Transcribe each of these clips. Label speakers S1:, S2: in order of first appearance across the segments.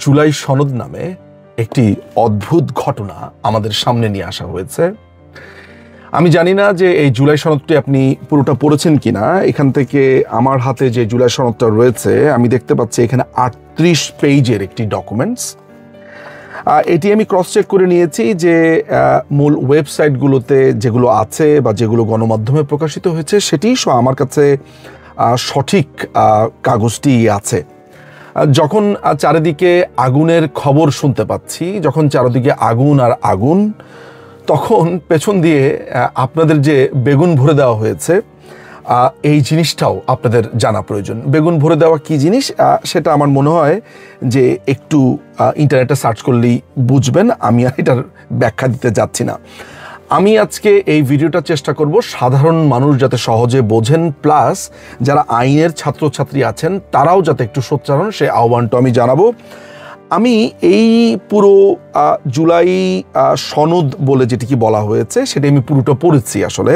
S1: জুলাই সনদ নামে একটি অদ্ভুত ঘটনা আমাদের সামনে নিয়ে আসা হয়েছে। আমি জানি না যে এই জুলাই সনদটি আপনি পুরোটা পড়েছেন কিনা। এখান থেকে আমার হাতে যে জুলাই সনদটা রয়েছে আমি দেখতে পাচ্ছি এখানে 38 পেজের একটি ডকুমেন্টস। এটি আমি ক্রস চেক করে নিয়েছি যে মূল ওয়েবসাইটগুলোতে যেগুলো আছে বা যেগুলো গণমাধ্যমে প্রকাশিত হয়েছে সেটি আমার কাছে সঠিক কাগজটি আছে। যখন চারিদিকে আগুনের খবর শুনতে পাচ্ছি, যখন চারিদিকে আগুন আর আগুন, তখন পেছন দিয়ে আপনাদের যে বেগুন ভরে দেওয়া হয়েছে এই জিনিসটাও আপনাদের জানা প্রয়োজন। বেগুন ভরে দেওয়া কি জিনিস সেটা আমার মনে হয় যে একটু ইন্টারনেটে সার্চ করলেই বুঝবেন। আমি আর এটার ব্যাখ্যা দিতে যাচ্ছি না। আমি আজকে এই ভিডিওটা চেষ্টা করব সাধারণ মানুষ যাতে সহজে বোঝেন, প্লাস যারা আইনের ছাত্রছাত্রী আছেন তারাও যাতে একটু সোচ্চার হন, সেই আহ্বানটা আমি জানাবো। আমি এই পুরো জুলাই সনদ বলে যেটিকে বলা হয়েছে সেটা আমি পুরোটা পড়েছি। আসলে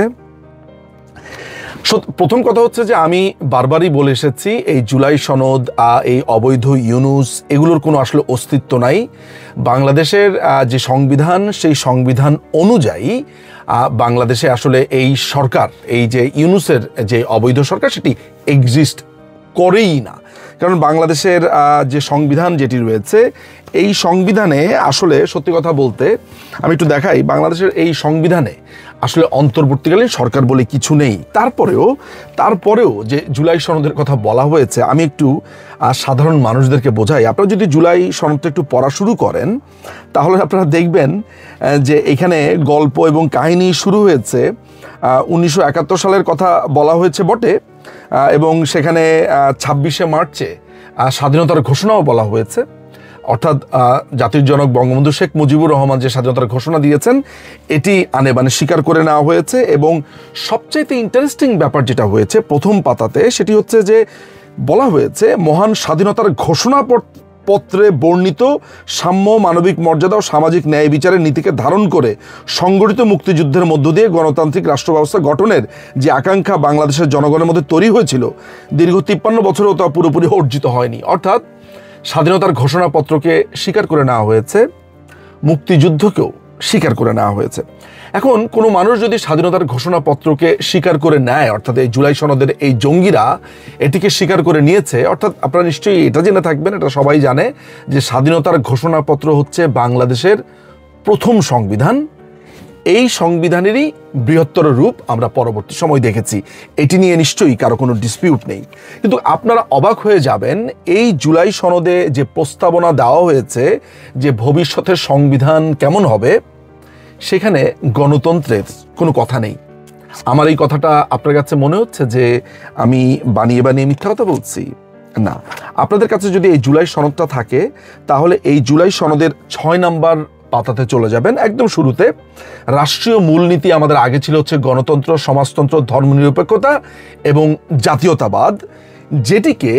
S1: প্রথম কথা হচ্ছে যে আমি বারবারই বলে এসেছি এই জুলাই সনদ, এই অবৈধ ইউনুস, এগুলোর কোনো আসলে অস্তিত্ব নাই। বাংলাদেশের যে সংবিধান, সেই সংবিধান অনুযায়ী বাংলাদেশে আসলে এই সরকার, এই যে ইউনুসের যে অবৈধ সরকার, সেটি এক্সিস্ট করেই না। কারণ বাংলাদেশের যে সংবিধান যেটি রয়েছে, এই সংবিধানে আসলে সত্যি কথা বলতে আমি একটু দেখাই, বাংলাদেশের এই সংবিধানে আসলে অন্তর্বর্তীকালীন সরকার বলে কিছু নেই। তারপরেও যে জুলাই সনদের কথা বলা হয়েছে, আমি একটু সাধারণ মানুষদেরকে বোঝাই। আপনারা যদি জুলাই সনদটা একটু পড়া শুরু করেন তাহলে আপনারা দেখবেন যে এখানে গল্প এবং কাহিনী শুরু হয়েছে 1971 সালের কথা বলা হয়েছে বটে, এবং সেখানে 26শে মার্চে স্বাধীনতার ঘোষণাও বলা হয়েছে। অর্থাৎ জাতির জনক বঙ্গবন্ধু শেখ মুজিবুর রহমান যে স্বাধীনতার ঘোষণা দিয়েছেন এটি আনেবানে স্বীকার করে নেওয়া হয়েছে। এবং সবচাইতে ইন্টারেস্টিং ব্যাপার যেটা হয়েছে প্রথম পাতাতে, সেটি হচ্ছে যে বলা হয়েছে মহান স্বাধীনতার ঘোষণাপত্রে বর্ণিত সাম্য, মানবিক মর্যাদা ও সামাজিক ন্যায় বিচারের নীতিকে ধারণ করে সংগঠিত মুক্তিযুদ্ধের মধ্য দিয়ে গণতান্ত্রিক রাষ্ট্র ব্যবস্থা গঠনের যে আকাঙ্ক্ষা বাংলাদেশের জনগণের মধ্যে তৈরি হয়েছিল, দীর্ঘ 53 বছরেও তা পুরোপুরি অর্জিত হয়নি। অর্থাৎ স্বাধীনতার ঘোষণাপত্রকে স্বীকার করে নেওয়া হয়েছে, মুক্তিযুদ্ধকেও স্বীকার করে নেওয়া হয়েছে। এখন কোনো মানুষ যদি স্বাধীনতার ঘোষণাপত্রকে স্বীকার করে নেয়, অর্থাৎ এই জুলাই সনদের এই জঙ্গিরা এটিকে স্বীকার করে নিয়েছে, অর্থাৎ আপনারা নিশ্চয়ই এটা জেনে থাকবেন, এটা সবাই জানে যে স্বাধীনতার ঘোষণাপত্র হচ্ছে বাংলাদেশের প্রথম সংবিধান। এই সংবিধানেরই বৃহত্তর রূপ আমরা পরবর্তী সময় দেখেছি, এটি নিয়ে নিশ্চয়ই কারো কোনো ডিসপিউট নেই। কিন্তু আপনারা অবাক হয়ে যাবেন, এই জুলাই সনদে যে প্রস্তাবনা দেওয়া হয়েছে যে ভবিষ্যতের সংবিধান কেমন হবে, সেখানে গণতন্ত্রের কোনো কথা নেই। আমার এই কথাটা আপনার কাছে মনে হচ্ছে যে আমি বানিয়ে বানিয়ে মিথ্যা কথা বলছি? না, আপনাদের কাছে যদি এই জুলাই সনদটা থাকে তাহলে এই জুলাই সনদের 6 নম্বর পাতাতে চলে যাবেন। একদম শুরুতে রাষ্ট্রীয় মূলনীতি আমাদের আগে ছিল হচ্ছে গণতন্ত্র, সমাজতন্ত্র, ধর্মনিরপেক্ষতা এবং জাতীয়তাবাদ, যেটিকে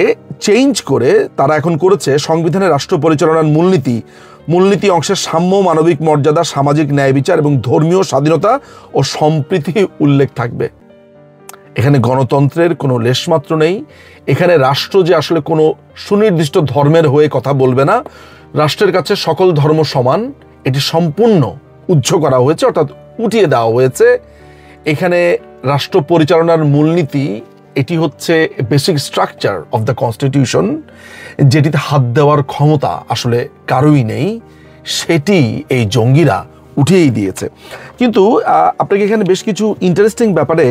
S1: চেঞ্জ করে তারা এখন করেছে সংবিধানের রাষ্ট্র পরিচালনার মূলনীতি অংশের সাম্য, মানবিক মর্যাদা, সামাজিক ন্যায় বিচার এবং ধর্মীয় স্বাধীনতা ও সম্প্রীতি উল্লেখ থাকবে। এখানে গণতন্ত্রের কোনো লেশমাত্র নেই। এখানে রাষ্ট্র যে আসলে কোনো সুনির্দিষ্ট ধর্মের হয়ে কথা বলবে না, রাষ্ট্রের কাছে সকল ধর্ম সমান, এটি সম্পূর্ণ উচ্চ করা হয়েছে, অর্থাৎ উঠিয়ে দেওয়া হয়েছে। এখানে রাষ্ট্র পরিচালনার মূলনীতি, এটি হচ্ছে basic structure of the constitution, যেটিতে হাত দেওয়ার ক্ষমতা আসলে কারোই নেই, সেটি এই জঙ্গিরা উঠিয়েই দিয়েছে। কিন্তু আপনাকে এখানে বেশ কিছু ইন্টারেস্টিং ব্যাপারে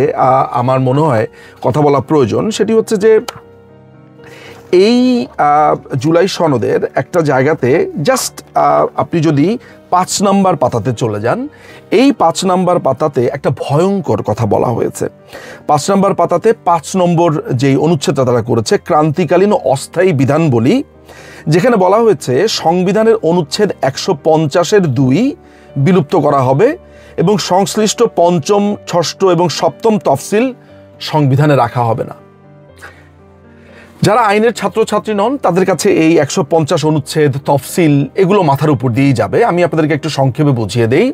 S1: আমার মনে হয় কথা বলা প্রয়োজন। সেটি হচ্ছে যে এই জুলাই সনদের একটা জায়গাতে জাস্ট আপনি যদি 5 নম্বর পাতাতে চলে যান, এই 5 নম্বর পাতাতে একটা ভয়ঙ্কর কথা বলা হয়েছে। 5 নম্বর পাতাতে 5 নম্বর যেই অনুচ্ছেদটা তারা করেছে, ক্রান্তিকালীন অস্থায়ী বিধান বলি, যেখানে বলা হয়েছে সংবিধানের অনুচ্ছেদ 150-এর 2 বিলুপ্ত করা হবে এবং সংশ্লিষ্ট 5ম, 6ষ্ঠ এবং 7ম তফসিল সংবিধানে রাখা হবে না। যারা আইনের ছাত্রছাত্রী নন তাদের কাছে এই 150 অনুচ্ছেদ, তফসিল এগুলো মাথার উপর দিয়েই যাবে। আমি আপনাদেরকে একটু সংক্ষেপে বুঝিয়ে দেই।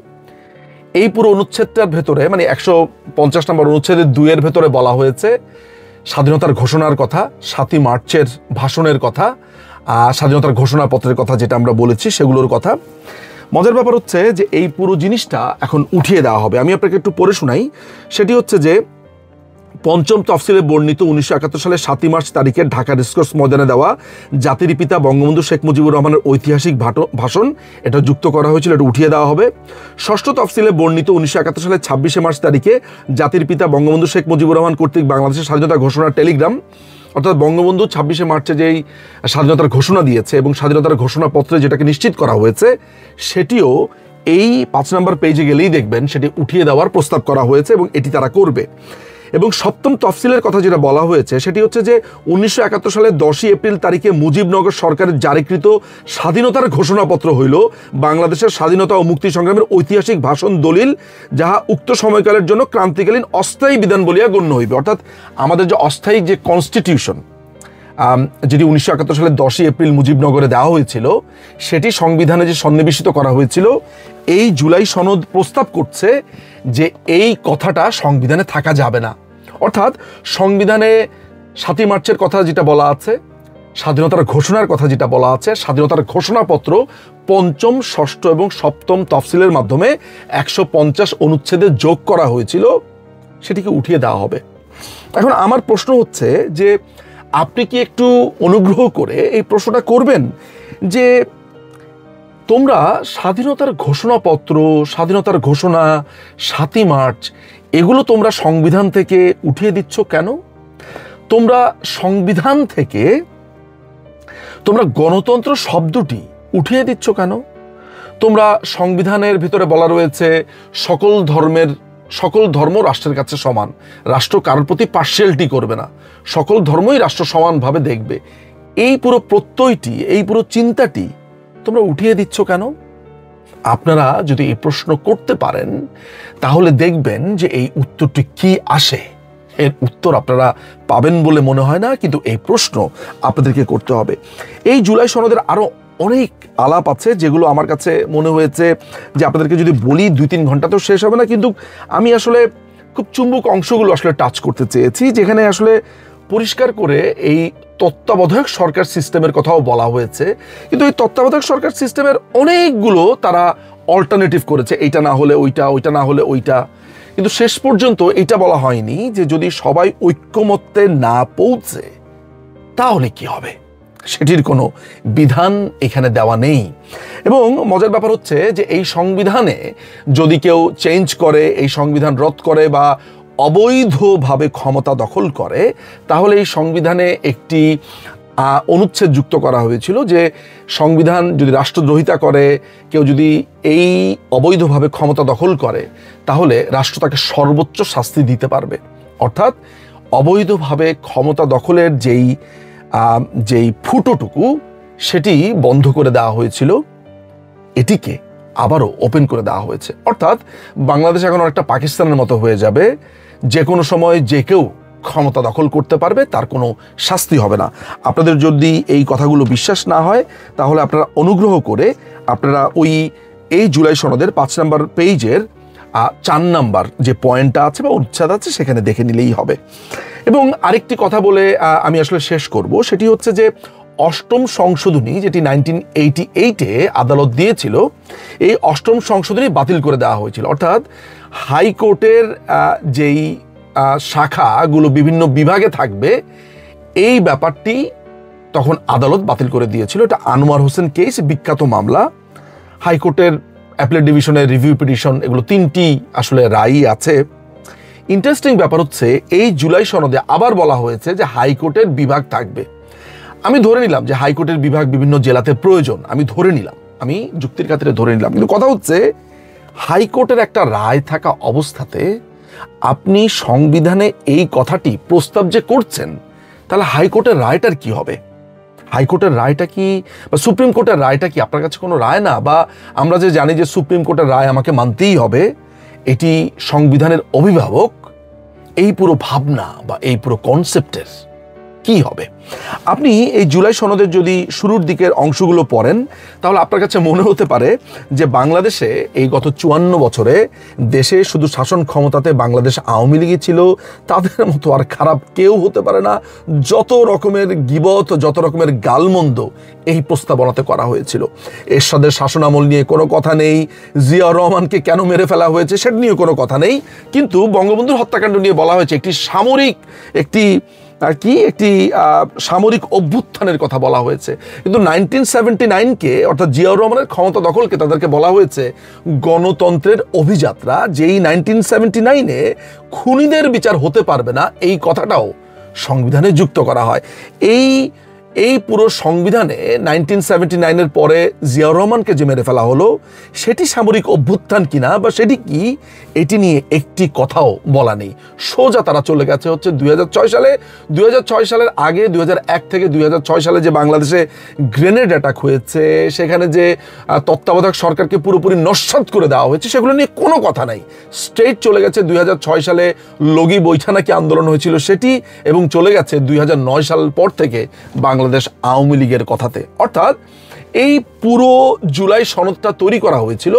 S1: এই পুরো অনুচ্ছেদটার ভেতরে, মানে 150 নম্বর অনুচ্ছেদের 2-এর ভেতরে বলা হয়েছে স্বাধীনতার ঘোষণার কথা, 7ই মার্চের ভাষণের কথা, স্বাধীনতার ঘোষণাপত্রের কথা যেটা আমরা বলেছি সেগুলোর কথা। মজার ব্যাপার হচ্ছে যে এই পুরো জিনিসটা এখন উঠিয়ে দেওয়া হবে। আমি আপনাকে একটু পড়ে শোনাই। সেটি হচ্ছে যে পঞ্চম তফসিলে বর্ণিত 1971 সালের 7 মার্চ তারিখে ঢাকা রেসকোর্স ময়দানে দেওয়া জাতির পিতা বঙ্গবন্ধু শেখ মুজিবুর রহমানের ঐতিহাসিক ভাষণ এটা যুক্ত করা হয়েছিল, এটা উঠিয়ে দেওয়া হবে। ষষ্ঠ তফসিলে বর্ণিত 1971 সালের 26 মার্চ তারিখে জাতির পিতা বঙ্গবন্ধু শেখ মুজিবুর রহমান কর্তৃক বাংলাদেশের স্বাধীনতা ঘোষণার টেলিগ্রাম, অর্থাৎ বঙ্গবন্ধু 26 মার্চে যেই স্বাধীনতার ঘোষণা দিয়েছে এবং স্বাধীনতার ঘোষণাপত্রে যেটাকে নিশ্চিত করা হয়েছে সেটিও এই 5 নম্বর পেজে গেলেই দেখবেন সেটি উঠিয়ে দেওয়ার প্রস্তাব করা হয়েছে এবং এটি তারা করবে। এবং সপ্তম তফসিলের কথা যেটা বলা হয়েছে সেটি হচ্ছে যে 1971 সালের 10 এপ্রিল তারিখে মুজিবনগর সরকারের জারিকৃত স্বাধীনতার ঘোষণাপত্র হইল বাংলাদেশের স্বাধীনতা ও মুক্তি সংগ্রামের ঐতিহাসিক ভাষণ দলিল, যাহা উক্ত সময়কালের জন্য ক্রান্তিকালীন অস্থায়ী বিধান বলিয়া গণ্য হইবে। অর্থাৎ আমাদের যে অস্থায়ী যে কনস্টিটিউশন যেটি 1971 সালের 10 এপ্রিল মুজিবনগরে দেওয়া হয়েছিল সেটি সংবিধানে যে সন্নিবেশিত করা হয়েছিল, এই জুলাই সনদ প্রস্তাব করছে যে এই কথাটা সংবিধানে থাকা যাবে না। অর্থাৎ সংবিধানে 7 মার্চের কথা যেটা বলা আছে, স্বাধীনতার ঘোষণার কথা যেটা বলা আছে, স্বাধীনতার ঘোষণাপত্র পঞ্চম, ষষ্ঠ এবং সপ্তম তফসিলের মাধ্যমে 150 অনুচ্ছেদে যোগ করা হয়েছিল, সেটিকে উঠিয়ে দেওয়া হবে। এখন আমার প্রশ্ন হচ্ছে যে আপনি কি একটু অনুগ্রহ করে এই প্রশ্নটা করবেন যে তোমরা স্বাধীনতার ঘোষণাপত্র, স্বাধীনতার ঘোষণা, 7 মার্চ এগুলো তোমরা সংবিধান থেকে উঠিয়ে দিচ্ছ কেন? তোমরা সংবিধান থেকে তোমরা গণতন্ত্র শব্দটি উঠিয়ে দিচ্ছ কেন? তোমরা সংবিধানের ভিতরে বলা রয়েছে সকল ধর্ম রাষ্ট্রের কাছে সমান, রাষ্ট্র কারোর প্রতি পার্সিয়ালিটি করবে না, সকল ধর্মই রাষ্ট্র সমানভাবে দেখবে। এই পুরো প্রত্যয়টি, এই পুরো চিন্তাটি তোমরা উঠিয়ে দিচ্ছ কেন? আপনারা যদি এই প্রশ্ন করতে পারেন তাহলে দেখবেন যে এই উত্তরটি কি আসে। এর উত্তর আপনারা পাবেন বলে মনে হয় না, কিন্তু এই প্রশ্ন আপনাদেরকে করতে হবে। এই জুলাই সনদের আরো অনেক আলাপ আছে যেগুলো আমার কাছে মনে হয়েছে যে আপনাদেরকে যদি বলি 2-3 ঘন্টা তো শেষ হবে না, কিন্তু আমি আসলে খুব চুম্বক অংশগুলো আসলে টাচ করতে চেয়েছি, যেখানে আসলে পরিষ্কার করে এই তত্ত্বাবধায়ক সরকার সিস্টেমের কথাও বলা হয়েছে। কিন্তু এই তত্ত্বাবধায়ক সরকার সিস্টেমের অনেকগুলো তারা অল্টারনেটিভ করেছে, এইটা না হলে ওইটা, ওইটা না হলে ওইটা, কিন্তু শেষ পর্যন্ত এটা বলা হয়নি যে যদি সবাই ঐক্যমত্যে না পৌঁছে তাহলে কি হবে, সেটির কোনো বিধান এখানে দেওয়া নেই। এবং মজার ব্যাপার হচ্ছে যে এই সংবিধানে যদি কেউ চেঞ্জ করে, এই সংবিধান রদ করে বা অবৈধভাবে ক্ষমতা দখল করে, তাহলে এই সংবিধানে একটি অনুচ্ছেদ যুক্ত করা হয়েছিল যে সংবিধান যদি রাষ্ট্রদ্রোহিতা করে, কেউ যদি এই অবৈধভাবে ক্ষমতা দখল করে, তাহলে রাষ্ট্র তাকে সর্বোচ্চ শাস্তি দিতে পারবে। অর্থাৎ অবৈধভাবে ক্ষমতা দখলের যেই ফুটোটুকু সেটি বন্ধ করে দেওয়া হয়েছিল, এটিকে আবারও ওপেন করে দেওয়া হয়েছে। অর্থাৎ বাংলাদেশ এখন অনেকটা পাকিস্তানের মতো হয়ে যাবে, যে কোনো সময় যে কেউ ক্ষমতা দখল করতে পারবে, তার কোনো শাস্তি হবে না। আপনাদের যদি এই কথাগুলো বিশ্বাস না হয় তাহলে আপনারা অনুগ্রহ করে আপনারা এই জুলাই সনদের 5 নম্বর পেজের 4 নম্বর যে পয়েন্টটা আছে বা উচ্ছেদ আছে সেখানে দেখে নিলেই হবে। এবং আরেকটি কথা বলে আমি আসলে শেষ করব, সেটি হচ্ছে যে 8ম সংশোধনী যেটি 1988-এ আদালত দিয়েছিল, এই 8ম সংশোধনী বাতিল করে দেওয়া হয়েছিল। অর্থাৎ হাইকোর্টের যেই শাখাগুলো বিভিন্ন বিভাগে থাকবে, এই ব্যাপারটি তখন আদালত বাতিল করে দিয়েছিল। এটা আনোয়ার হোসেন কেস, বিখ্যাত মামলা। হাইকোর্টের অ্যাপিলেট ডিভিশনের রিভিউ পিটিশন, এগুলো 3টি আসলে রায়ই আছে। ইন্টারেস্টিং ব্যাপার হচ্ছে এই জুলাই সনদে আবার বলা হয়েছে যে হাইকোর্টের বিভাগ থাকবে। আমি ধরে নিলাম যে হাইকোর্টের বিভাগ বিভিন্ন জেলাতে প্রয়োজন, আমি ধরে নিলাম, আমি যুক্তির খাতিরে ধরে নিলাম, কিন্তু কথা হচ্ছে হাইকোর্টের একটা রায় থাকা অবস্থাতে আপনি সংবিধানে এই কথাটি প্রস্তাব যে করছেন, তাহলে হাইকোর্টের রায়টার কি হবে? হাইকোর্টের রায়টা কি বা সুপ্রিম কোর্টের রায়টা কি আপনার কাছে কোনো রায় না? বা আমরা যে জানি যে সুপ্রিম কোর্টের রায় আমাকে মানতেই হবে, এটি সংবিধানের অভিভাবক, এই পুরো ভাবনা বা এই পুরো কনসেপ্টের কি হবে? আপনি এই জুলাই সনদের যদি শুরুর দিকের অংশগুলো পড়েন তাহলে আপনার কাছে মনে হতে পারে যে বাংলাদেশে এই গত 54 বছরে দেশে শুধু শাসন ক্ষমতাতে বাংলাদেশ আওয়ামী লীগই ছিল, তাদের মতো আর খারাপ কেউ হতে পারে না। যত রকমের গীবত, যত রকমের গালমন্দ এই প্রস্তাবনাতে করা হয়েছিল। এরশাদের শাসনামল নিয়ে কোনো কথা নেই, জিয়াউর রহমানকে কেন মেরে ফেলা হয়েছে সেটা নিয়ে কোনো কথা নেই, কিন্তু বঙ্গবন্ধুর হত্যাকাণ্ড নিয়ে বলা হয়েছে একটি সামরিক অভ্যুত্থানের কথা বলা হয়েছে। কিন্তু 1979-কে অর্থাৎ জিয়াউর রহমানের ক্ষমতা দখলকে তাদেরকে বলা হয়েছে গণতন্ত্রের অভিযাত্রা, যেই 1979-এ খুনিদের বিচার হতে পারবে না এই কথাটাও সংবিধানে যুক্ত করা হয়। এই পুরো সংবিধানে 1979-এর পরে জিয়াউর রহমানকে যে মেরে ফেলা হলো সেটি সামরিক অভ্যুত্থান কিনা বা সেটি কি, এটি নিয়ে একটি কথাও বলা নেই। সোজা তারা চলে গেছে হচ্ছে 2006 সালে। 2006 সালের আগে 2001 থেকে 2006 সালে যে বাংলাদেশে গ্রেনেড অ্যাটাক হয়েছে, সেখানে যে তত্ত্বাবধায়ক সরকারকে পুরোপুরি নস্যাৎ করে দেওয়া হয়েছে, সেগুলো নিয়ে কোনো কথা নাই। স্ট্রেট চলে গেছে 2006 সালে লগি বৈঠা নাকি আন্দোলন হয়েছিল সেটি, এবং চলে গেছে 2009 সাল পর থেকে বাংলাদেশ আওয়ামী লীগের কথাতে। অর্থাৎ এই পুরো জুলাই সনদটা তৈরি করা হয়েছিল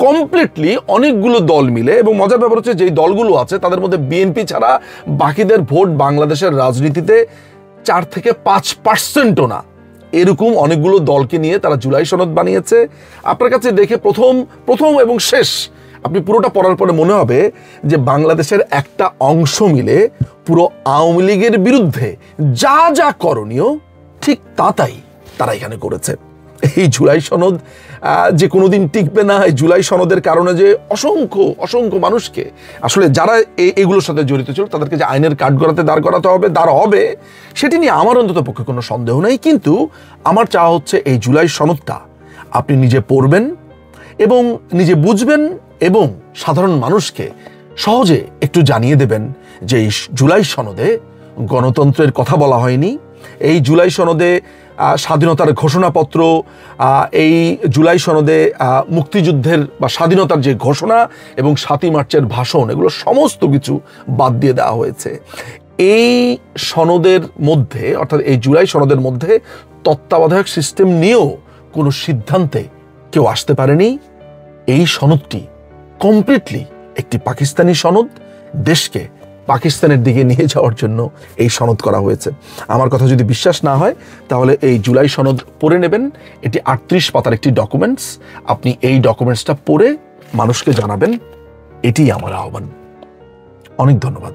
S1: কমপ্লিটলি অনেকগুলো দল মিলে, এবং মজার ব্যাপার হচ্ছে যেই দলগুলো আছে তাদের মধ্যে বিএনপি ছাড়া বাকিদের ভোট বাংলাদেশের রাজনীতিতে 4 থেকে 5%ও না, এরকম অনেকগুলো দলকে নিয়ে তারা জুলাই সনদ বানিয়েছে। আপনার কাছে দেখে প্রথম এবং শেষ আপনি পুরোটা পড়ার পরে মনে হবে যে বাংলাদেশের একটা অংশ মিলে পুরো আওয়ামী লীগের বিরুদ্ধে যা যা করণীয় ঠিক তাই তারা এখানে করেছে। এই জুলাই সনদ যে কোনোদিন টিকবে না, এই জুলাই সনদের কারণে যে অসংখ্য মানুষকে আসলে যারা এগুলোর সাথে জড়িত ছিল তাদেরকে যে আইনের কাঠগড়াতে দাঁড় হবে সেটি নিয়ে আমার অন্তত পক্ষে কোনো সন্দেহ নেই। কিন্তু আমার চাওয়া হচ্ছে এই জুলাই সনদটা আপনি নিজে পড়বেন এবং নিজে বুঝবেন এবং সাধারণ মানুষকে সহজে একটু জানিয়ে দেবেন যে এই জুলাই সনদে গণতন্ত্রের কথা বলা হয়নি, এই জুলাই সনদে স্বাধীনতার ঘোষণাপত্র, এই জুলাই সনদে মুক্তিযুদ্ধের বা স্বাধীনতার যে ঘোষণা এবং 7ই মার্চের ভাষণ, এগুলো সমস্ত কিছু বাদ দিয়ে দেওয়া হয়েছে। এই সনদের মধ্যে অর্থাৎ এই জুলাই সনদের মধ্যে তত্ত্বাবধায়ক সিস্টেম নিয়েও কোনো সিদ্ধান্তে কেউ আসতে পারেনি। এই সনদটি কমপ্লিটলি একটি পাকিস্তানি সনদ, দেশকে পাকিস্তানের দিকে নিয়ে যাওয়ার জন্য এই সনদ করা হয়েছে। আমার কথা যদি বিশ্বাস না হয় তাহলে এই জুলাই সনদ পড়ে নেবেন। এটি 38 পাতার একটি ডকুমেন্টস। আপনি এই ডকুমেন্টসটা পড়ে মানুষকে জানাবেন, এটিই আমার আহ্বান। অনেক ধন্যবাদ।